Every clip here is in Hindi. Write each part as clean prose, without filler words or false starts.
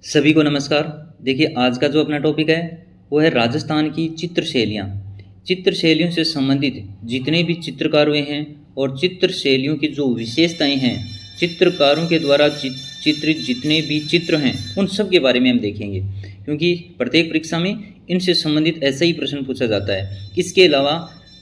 सभी को नमस्कार। देखिए आज का जो अपना टॉपिक है वो है राजस्थान की चित्र शैलियाँ। चित्र शैलियों से संबंधित जितने भी चित्रकार हुए हैं और चित्र शैलियों की जो विशेषताएं हैं, चित्रकारों के द्वारा चित्रित जितने भी चित्र हैं उन सब के बारे में हम देखेंगे, क्योंकि प्रत्येक परीक्षा में इनसे संबंधित ऐसा ही प्रश्न पूछा जाता है। इसके अलावा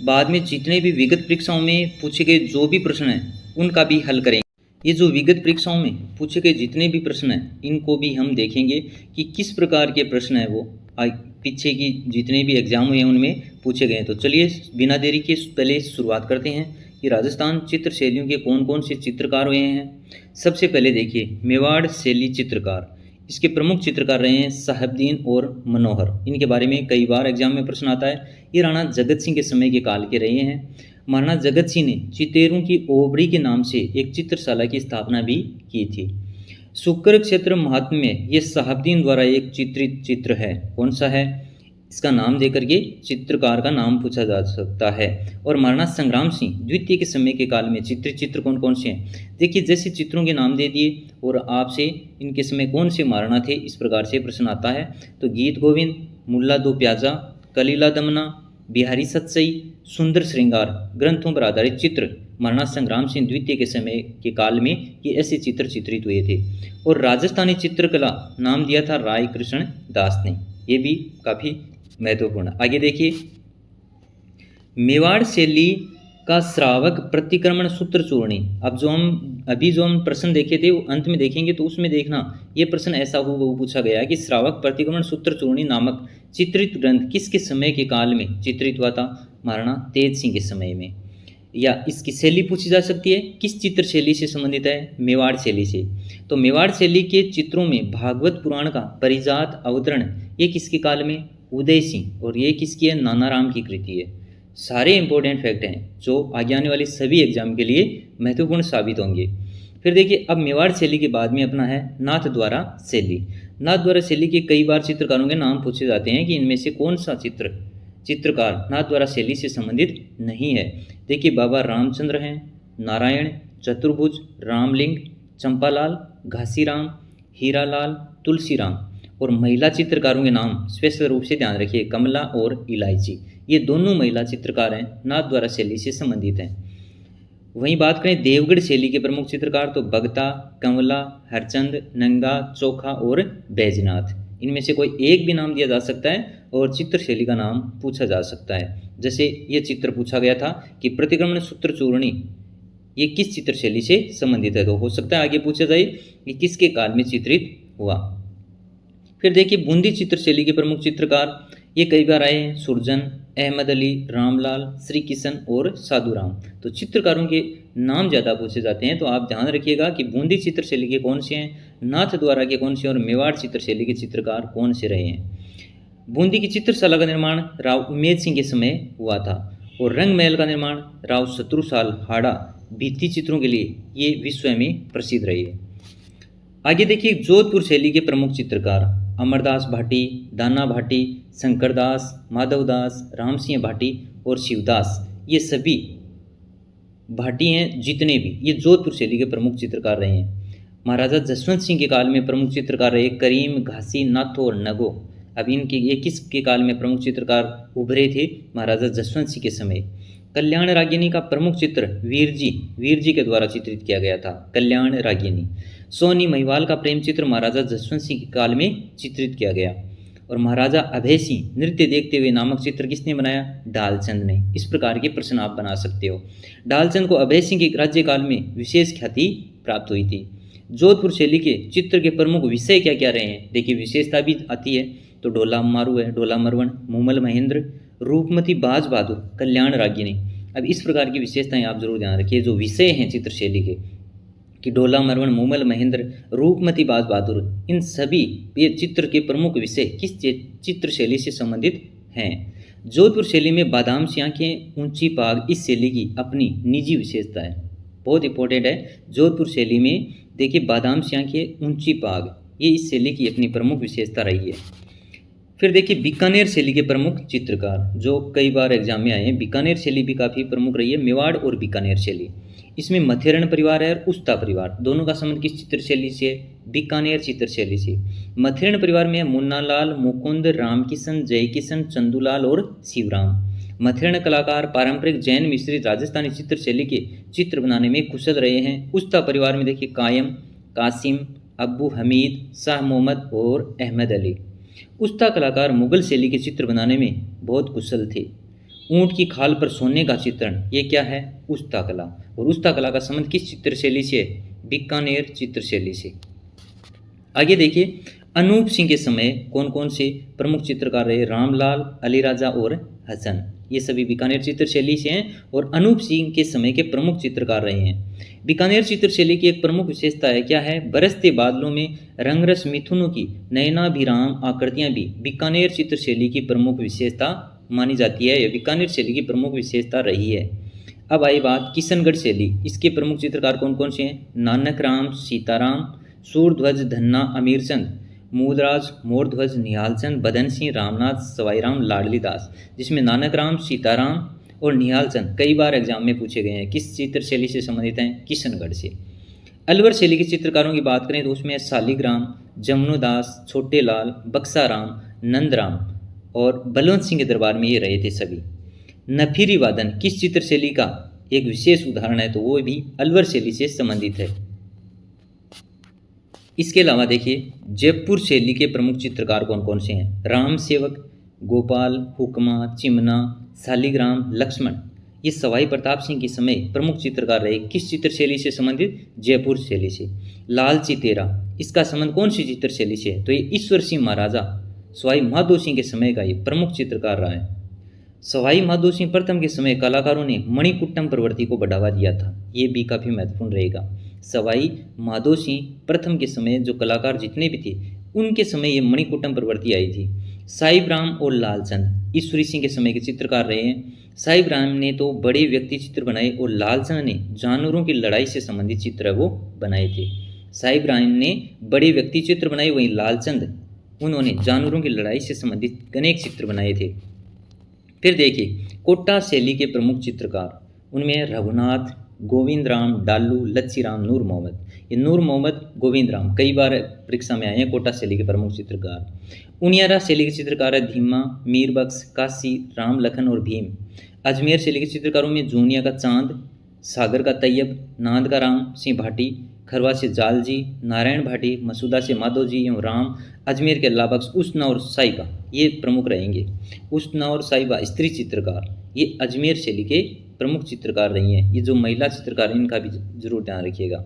बाद में जितने भी विगत परीक्षाओं में पूछे गए जो भी प्रश्न हैं उनका भी हल करेंगे। ये जो विगत परीक्षाओं में पूछे गए जितने भी प्रश्न हैं इनको भी हम देखेंगे कि किस प्रकार के प्रश्न हैं वो पीछे की जितने भी एग्जाम हुए हैं उनमें पूछे गए हैं। तो चलिए बिना देरी के पहले शुरुआत करते हैं कि राजस्थान चित्र शैलियों के कौन कौन से चित्रकार हुए हैं। सबसे पहले देखिए मेवाड़ शैली चित्रकार, इसके प्रमुख चित्रकार रहे हैं साहबदीन और मनोहर। इनके बारे में कई बार एग्जाम में प्रश्न आता है। ये राणा जगत सिंह के समय के काल के रहे हैं। महाराणा जगत सिंह ने चितेरों की ओबरी के नाम से एक चित्रशाला की स्थापना भी की थी। शुक्र क्षेत्र महात्म्य में ये साहबदीन द्वारा एक चित्रित चित्र है। कौन सा है, इसका नाम देकर के चित्रकार का नाम पूछा जा सकता है। और महाराणा संग्राम सिंह द्वितीय के समय के काल में चित्रित चित्र कौन कौन से हैं। देखिए जैसे चित्रों के नाम दे दिए और आपसे इनके समय कौन से महाराणा थे इस प्रकार से प्रश्न आता है। तो गीत गोविंद, मुल्ला दो प्याजा, कलीला दमना, बिहारी सतसई, सुंदर श्रृंगार ग्रंथों पर आधारित चित्र महाराणा संग्राम सिंह द्वितीय के समय के काल में ये ऐसे चित्र चित्रित हुए थे। और राजस्थानी चित्रकला नाम दिया था राय कृष्ण दास ने, ये भी काफ़ी महत्वपूर्ण। आगे देखिए मेवाड़ शैली का श्रावक प्रतिक्रमण सूत्र चूर्णी। अब जो हम प्रश्न देखे थे वो अंत में देखेंगे तो उसमें देखना ये प्रश्न ऐसा वो पूछा गया है कि श्रावक प्रतिक्रमण सूत्र चूर्णी नामक चित्रित ग्रंथ किसके समय के काल में चित्रित हुआ था। महाराणा तेज सिंह के समय में। या इसकी शैली पूछी जा सकती है, किस चित्र शैली से संबंधित है, मेवाड़ शैली से। तो मेवाड़ शैली के चित्रों में भागवत पुराण का परिजात अवतरण ये किसके काल में, उदय सिंह, और ये किसकी है, नानाराम की कृति है। सारे इंपॉर्टेंट फैक्ट हैं जो आगे आने वाली सभी एग्जाम के लिए महत्वपूर्ण साबित होंगे। फिर देखिए अब मेवाड़ शैली के बाद में अपना है नाथ द्वारा शैली। नाथ द्वारा शैली के कई बार चित्रकारों के नाम पूछे जाते हैं कि इनमें से कौन सा चित्रकार नाथ द्वारा शैली से संबंधित नहीं है। देखिए बाबा रामचंद्र हैं, नारायण, चतुर्भुज, रामलिंग, चंपालाल, घासीराम, हीरालाल, तुलसीराम। और महिला चित्रकारों के नाम स्पेशल रूप से ध्यान रखिए, कमला और इलायची। ये दोनों महिला चित्रकार हैं, नाथ द्वारा शैली से संबंधित हैं। वहीं बात करें देवगढ़ शैली के प्रमुख चित्रकार तो बगता, कंवला, हरचंद, नंगा, चोखा और बैजनाथ। इनमें से कोई एक भी नाम दिया जा सकता है और चित्र शैली का नाम पूछा जा सकता है। जैसे ये चित्र पूछा गया था कि प्रतिक्रमण सूत्र चूर्णी ये किस चित्र शैली से संबंधित है, तो हो सकता है आगे पूछा जाए कि किसके काल में चित्रित हुआ। फिर देखिए बूंदी चित्र शैली के प्रमुख चित्रकार ये कई बार आए हैं, सुरजन, अहमद अली, रामलाल, श्री किशन और साधुराम। तो चित्रकारों के नाम ज़्यादा पूछे जाते हैं, तो आप ध्यान रखिएगा कि बूंदी चित्र शैली के कौन से हैं, नाथ द्वारा के कौन से, और मेवाड़ चित्र शैली के चित्रकार कौन से रहे हैं। बूंदी की चित्रशाला का निर्माण राव उमेद सिंह के समय हुआ था और रंग महल का निर्माण राव शत्रुसाल हाड़ा भित्ति चित्रों के लिए ये विश्व में प्रसिद्ध रही है। आगे देखिए जोधपुर शैली के प्रमुख चित्रकार अमरदास भाटी, दाना भाटी, शंकरदास, माधवदास, रामसिंह भाटी और शिवदास। ये सभी भाटी हैं जितने भी, ये जोधपुर शैली के प्रमुख चित्रकार रहे हैं। महाराजा जसवंत सिंह के काल में प्रमुख चित्रकार रहे करीम, घासी, नाथो और नगो। अब इनके ये किसके काल में प्रमुख चित्रकार उभरे थे, महाराजा जसवंत सिंह के समय। कल्याण रागिनी का प्रमुख चित्र वीर जी के द्वारा चित्रित किया गया था, कल्याण रागिनी। सोनी महिवाल का प्रेम चित्र महाराजा जसवंत सिंह के काल में चित्रित किया गया। और महाराजा अभय सिंह नृत्य देखते हुए नामक चित्र किसने बनाया, डालचंद ने। इस प्रकार के प्रश्न आप बना सकते हो। डालचंद को अभय सिंह के राज्यकाल में विशेष ख्याति प्राप्त हुई थी। जोधपुर शैली के चित्र के प्रमुख विषय क्या क्या रहे हैं, देखिए विशेषता भी आती है। तो ढोला मारू है, ढोला मरवन, मूमल महेंद्र, रूपमती बाज बहादुर, कल्याण रागिनी। अब इस प्रकार की विशेषताएं आप जरूर ध्यान रखिए जो विषय हैं चित्र शैली के, कि ढोला मरवन, मूमल महेंद्र, रूपमती बाज बहादुर, इन सभी ये चित्र के प्रमुख विषय किस चित्र शैली से संबंधित हैं। जोधपुर शैली में बादाम सी आंखें, ऊंची पाग इस शैली की अपनी निजी विशेषता है, बहुत इंपॉर्टेंट है। जोधपुर शैली में देखिए बादाम सी आंखें, ऊंची पाग ये इस शैली की अपनी प्रमुख विशेषता रही है। फिर देखिए बीकानेर शैली के प्रमुख चित्रकार जो कई बार एग्जाम में आए हैं, बीकानेर शैली भी काफ़ी प्रमुख रही है, मेवाड़ और बीकानेर शैली। इसमें मथेरण परिवार है और उस्ता परिवार, दोनों का संबंध किस चित्रशैली से है? बीकानेर चित्रशैली से। मथेरण परिवार में मुन्नालाल, मुकुंद, रामकिशन, जयकिशन, चंदूलाल और शिवराम। मथेरण कलाकार पारंपरिक जैन मिश्रित राजस्थानी चित्रशैली के चित्र बनाने में कुशल रहे हैं। उस्ता परिवार में देखिए कायम, कासिम, अब्बू हमीद, शाह मोहम्मद और अहमद अली। उस्ता कलाकार मुगल शैली के चित्र बनाने में बहुत कुशल थे। ऊंट की खाल पर सोने का चित्रण, ये क्या है? उस्ता कला। और उस्ता कला का संबंध किस चित्रशैली से है? बीकानेर चित्रशैली से। आगे देखिए, अनूप सिंह के समय कौन कौन से प्रमुख चित्रकार रहे? रामलाल, अली राजा और हसन। ये सभी बीकानेर चित्रशैली से हैं और अनूप सिंह के समय के प्रमुख चित्रकार रहे हैं। बीकानेर चित्रशैली की एक प्रमुख विशेषता है, क्या है? बरसते बादलों में रंगरस मिथुनों की नयनाभिराम आकृतियां भी बीकानेर चित्रशैली की प्रमुख विशेषता मानी जाती है। यह बीकानेर शैली की प्रमुख विशेषता रही है। अब आई बात किशनगढ़ शैली। इसके प्रमुख चित्रकार कौन कौन से हैं? नानक राम, सीताराम, सूरध्वज, धन्ना, अमीरचंद, मूलराज, मोरध्वज, निहालचंद, बदन सिंह, रामनाथ, सवाईराम, लाडली दास। जिसमें नानक राम, सीताराम और निहालचंद कई बार एग्जाम में पूछे गए हैं। किस चित्रशैली से संबंधित हैं? किशनगढ़ से। अलवर शैली के चित्रकारों की बात करें तो उसमें शालिग्राम, जमुनुदास, छोटे लाल, बक्साराम, नंदराम और बलवंत सिंह के दरबार में ये रहे थे सभी। नफीरी वादन किस चित्रशैली का एक विशेष उदाहरण है? तो वो भी अलवर शैली से संबंधित है। इसके अलावा देखिए, जयपुर शैली के प्रमुख चित्रकार कौन कौन से हैं? राम सेवक, गोपाल, हुक्मा, चिमना, शालिग्राम, लक्ष्मण। ये सवाई प्रताप सिंह के समय प्रमुख चित्रकार रहे। किस चित्रशैली से संबंधित? जयपुर शैली से। लालची तेरा, इसका संबंध कौन सी चित्रशैली से है? तो ये ईश्वर सिंह महाराजा सवाई माधो सिंह के समय का ये प्रमुख चित्रकार रहा है। सवाई माधो सिंह प्रथम के समय कलाकारों ने मणिकुट्टम प्रवृत्ति को बढ़ावा दिया था। ये भी काफ़ी महत्वपूर्ण रहेगा। सवाई माधो सिंह प्रथम के समय जो कलाकार जितने भी थे उनके समय ये मणिकुट्टम प्रवृत्ति आई थी। साहिब राम और लालचंद ईश्वरी सिंह के समय के चित्रकार रहे हैं। साहिब राम ने तो बड़े व्यक्ति चित्र बनाए और लालचंद ने जानवरों की लड़ाई से संबंधित चित्र वो बनाए थे। साहिब राम ने बड़े व्यक्ति चित्र बनाए, वहीं लालचंद उन्होंने जानवरों की लड़ाई से संबंधित अनेक चित्र बनाए थे। फिर देखिए, कोटा शैली के प्रमुख चित्रकार, उनमें रघुनाथ, गोविंद राम, डालू, लच्छीराम, नूर मोहम्मद। ये नूर मोहम्मद, गोविंद राम कई बार परीक्षा में आए हैं। कोटा शैली के प्रमुख चित्रकार। उनियारा शैली के चित्रकार है धीमा, मीरबख्श, काशी, राम, लखन और भीम। अजमेर शैली के चित्रकारों में जूनिया का चांद, सागर का तैयब, नांद का राम सिंह भाटी, खरवा से जालजी, नारायण भाटी, मसूदा से माधो जी एवं राम। अजमेर के लाबख्श उस्ना और साहिबा ये प्रमुख रहेंगे। उस्ना और साहिबा स्त्री चित्रकार, ये अजमेर शैली के प्रमुख चित्रकार रही हैं। ये जो महिला चित्रकार हैं इनका भी जरूर ध्यान रखिएगा।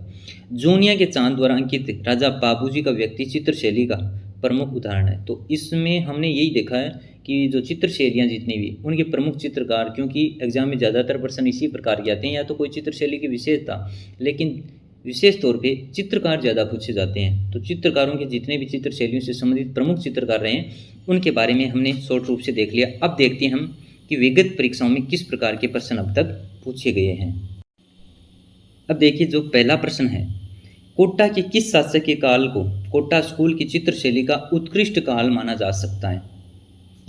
जूनिया के चांद द्वारा अंकित राजा बाबूजी का व्यक्ति चित्रशैली का प्रमुख उदाहरण है। तो इसमें हमने यही देखा है कि जो चित्रशैलियाँ जितनी भी उनके प्रमुख चित्रकार, क्योंकि एग्जाम में ज़्यादातर प्रश्न इसी प्रकार के आते हैं, या तो कोई चित्रशैली की विशेषता, लेकिन विशेष तौर पे चित्रकार ज़्यादा पूछे जाते हैं। तो चित्रकारों के जितने भी चित्रशैलियों से संबंधित प्रमुख चित्रकार रहे हैं उनके बारे में हमने शॉर्ट रूप से देख लिया। अब देखते हैं हम कि विगत परीक्षाओं में किस प्रकार के प्रश्न अब तक पूछे गए हैं। अब देखिए, जो पहला प्रश्न है, कोटा के किस शासक के काल को कोटा स्कूल की चित्रशैली का उत्कृष्ट काल माना जा सकता है?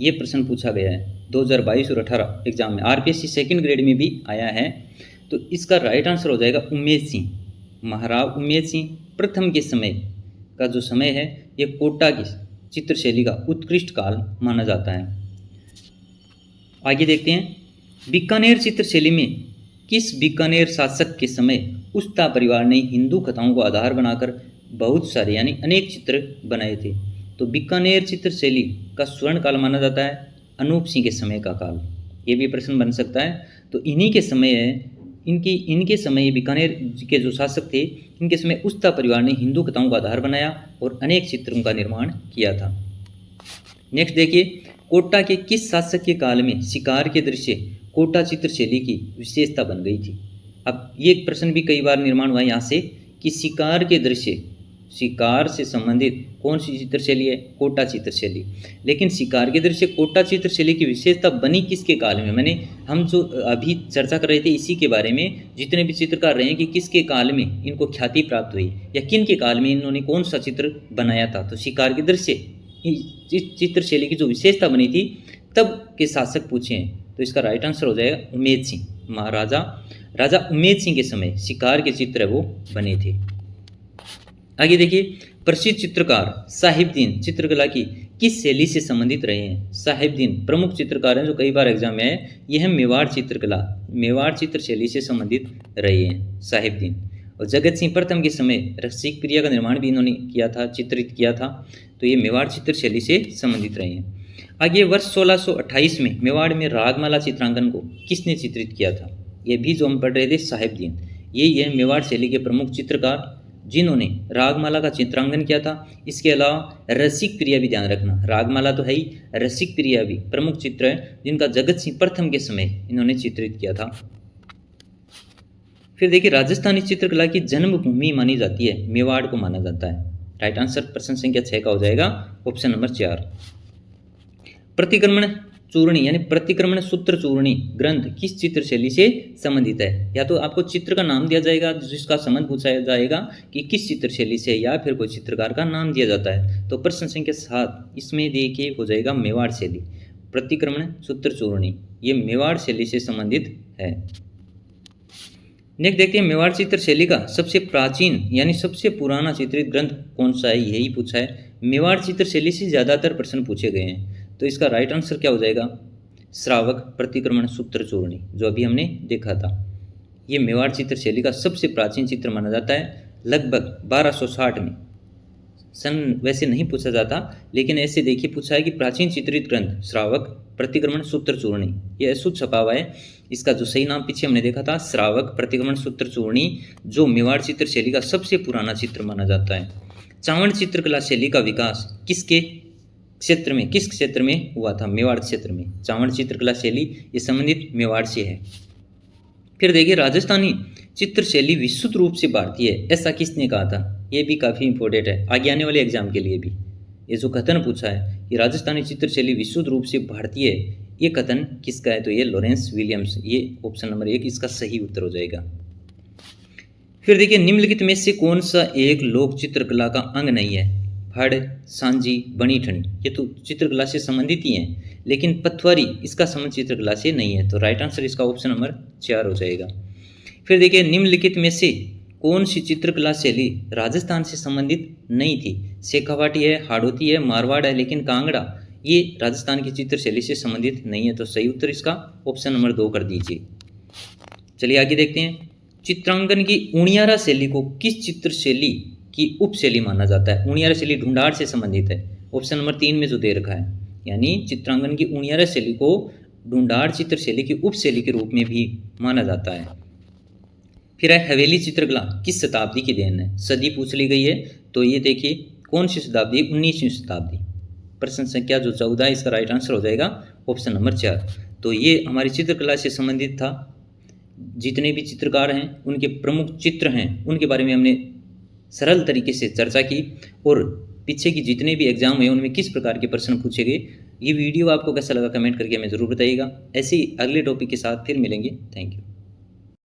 ये प्रश्न पूछा गया है 2022 और 18 एग्जाम में। आरपीएससी सेकंड ग्रेड में भी आया है। तो इसका राइट आंसर हो जाएगा उमेद सिंह, महाराव उमेद सिंह प्रथम के समय का जो समय है ये कोटा की चित्रशैली का उत्कृष्ट काल माना जाता है। आगे देखते हैं, बीकानेर चित्रशैली में किस बीकानेर शासक के समय उस्ता परिवार ने हिंदू कथाओं को आधार बनाकर बहुत सारे यानी अनेक चित्र बनाए थे? तो बीकानेर चित्रशैली का स्वर्ण काल माना जाता है अनूप सिंह के समय का काल। ये भी प्रश्न बन सकता है। तो इन्हीं के समय है, इनके समय बीकानेर के जो शासक थे इनके समय उस्ता परिवार ने हिंदू कथाओं का आधार बनाया और अनेक चित्रों का निर्माण किया था। नेक्स्ट देखिए, कोटा के किस शासक के काल में शिकार के दृश्य कोटा चित्रशैली की विशेषता बन गई थी? अब ये प्रश्न भी कई बार निर्माण हुआ यहाँ से कि शिकार के दृश्य, शिकार से संबंधित कौन सी चित्रशैली है? कोटा चित्रशैली। लेकिन शिकार के दृश्य कोटा चित्रशैली की विशेषता बनी किसके काल में? हम जो अभी चर्चा कर रहे थे इसी के बारे में, जितने भी चित्रकार रहे हैं कि किसके काल में इनको ख्याति प्राप्त हुई या किन के काल में इन्होंने कौन सा चित्र बनाया था। तो शिकार के दृश्य चित्रशैली की जो विशेषता बनी थी तब के शासक पूछे हैं। तो इसका राइट आंसर हो जाएगा उमेद सिंह, महाराजा राजा उमेद सिंह के समय शिकार के चित्र वो बने थे। आगे देखिए, प्रसिद्ध चित्रकार साहिबदीन चित्रकला की किस शैली से संबंधित रहे हैं? साहिबदीन प्रमुख चित्रकार हैं जो कई बार एग्जाम में आए। यह मेवाड़ चित्रकला, मेवाड़ चित्र शैली से संबंधित रहे हैं साहिबदीन। और जगत सिंह प्रथम के समय रसिक प्रिया का निर्माण भी इन्होंने किया था, चित्रित किया था, तो ये मेवाड़ चित्र शैली से संबंधित रहे हैं। आगे वर्ष 1628 में मेवाड़ में रागमाला चित्रांकन को किसने चित्रित किया था? ये भी जो हम पढ़ रहे थे साहिबदीन, ये मेवाड़ शैली के प्रमुख चित्रकार जिन्होंने रागमाला का चित्रांकन किया था। इसके अलावा रसिक प्रिया भी ध्यान रखना, रागमाला तो है ही, रसिक प्रिया भी प्रमुख चित्र है जिनका जगत सिंह प्रथम के समय इन्होंने चित्रित किया था। फिर देखिए, राजस्थानी चित्रकला की जन्मभूमि मानी जाती है, मेवाड़ को माना जाता है। राइट आंसर प्रश्न संख्या 6 का हो जाएगा ऑप्शन नंबर 4। प्रतिक्रमण चूर्णी यानी प्रतिक्रमण सूत्र चूर्णी ग्रंथ किस चित्र शैली से संबंधित है? या तो आपको चित्र का नाम दिया जाएगा जिसका संबंध पूछा जाएगा कि किस चित्र शैली से, या फिर कोई चित्रकार का नाम दिया जाता है। तो प्रश्न संख्या 7 इसमें देखिए हो जाएगा मेवाड़ शैली, प्रतिक्रमण सूत्र चूर्णी, ये मेवाड़ शैली से संबंधित है। नेक्स्ट देखते हैं, मेवाड़ चित्र शैली का सबसे प्राचीन यानी सबसे पुराना चित्रित ग्रंथ कौन सा है? यही पूछा है। मेवाड़ चित्र शैली से ज़्यादातर प्रश्न पूछे गए हैं, तो इसका राइट आंसर क्या हो जाएगा? श्रावक प्रतिक्रमण सूत्र चूर्णी, जो अभी हमने देखा था। ये मेवाड़ चित्र शैली का सबसे प्राचीन चित्र माना जाता है। लगभग 1260 में, सन वैसे नहीं पूछा जाता, लेकिन ऐसे देखिए पूछा है कि प्राचीन चित्रित ग्रंथ श्रावक प्रतिक्रमण सूत्र चूर्णी, ये अशुद्ध छपा हुआ है। इसका जो सही नाम पीछे हमने देखा था श्रावक प्रतिक्रमण सूत्र चूर्णी, जो मेवाड़ चित्र शैली का सबसे पुराना चित्र माना जाता है। चावड़ चित्रकला शैली का विकास किसके क्षेत्र में, किस क्षेत्र में हुआ था? मेवाड़ क्षेत्र में। चावड़ चित्रकला शैली ये संबंधित मेवाड़ से है। फिर देखिए, राजस्थानी चित्र शैली विस्तृत रूप से भारतीय है, ऐसा किसने कहा था? ये भी काफ़ी इंपॉर्टेंट है आगे आने वाले एग्जाम के लिए भी। ये जो कथन पूछा है कि राजस्थानी चित्र शैली विस्तृत रूप से भारतीय है, ये कथन किसका है? तो ये लॉरेंस विलियम्स, ये ऑप्शन नंबर 1 इसका सही उत्तर हो जाएगा। फिर देखिए, निम्नलिखित में से कौन सा एक लोक चित्रकला का अंग नहीं है? फड़, सांझी, बनी ठनी, ये तो चित्रकला से संबंधित ही हैं, लेकिन पथवारी इसका संबंध चित्रकला से नहीं है, तो राइट आंसर इसका ऑप्शन नंबर 4 हो जाएगा। फिर देखिए, निम्नलिखित में से कौन सी चित्रकला शैली राजस्थान से संबंधित नहीं थी? शेखावाटी है, हाड़ौती है, मारवाड़ है, लेकिन कांगड़ा ये राजस्थान की चित्र शैली से संबंधित नहीं है, तो सही उत्तर इसका ऑप्शन नंबर 2 कर दीजिए। चलिए आगे देखते हैं, चित्रांकन की उणियारा शैली को किस चित्र शैली की उपशैली माना जाता है? उणियारा शैली ढूंढाड़ से संबंधित है, ऑप्शन नंबर 3 में जो दे रखा है, यानी चित्रांकन की उणियारा शैली को ढूंढाड़ चित्र शैली की उपशैली के रूप में भी माना जाता है। फिर है हवेली चित्रकला किस शताब्दी की देन है? सदी पूछ ली गई है, तो ये देखिए कौन सी शताब्दी? 19वीं शताब्दी। प्रश्न संख्या जो 14 इसका राइट आंसर हो जाएगा ऑप्शन नंबर 4। तो ये हमारी चित्रकला से संबंधित था। जितने भी चित्रकार हैं, उनके प्रमुख चित्र हैं, उनके बारे में हमने सरल तरीके से चर्चा की, और पीछे की जितने भी एग्जाम हुए उनमें किस प्रकार के प्रश्न पूछे गए। ये वीडियो आपको कैसा लगा कमेंट करके हमें ज़रूर बताइएगा। ऐसे ही अगले टॉपिक के साथ फिर मिलेंगे। Thank you.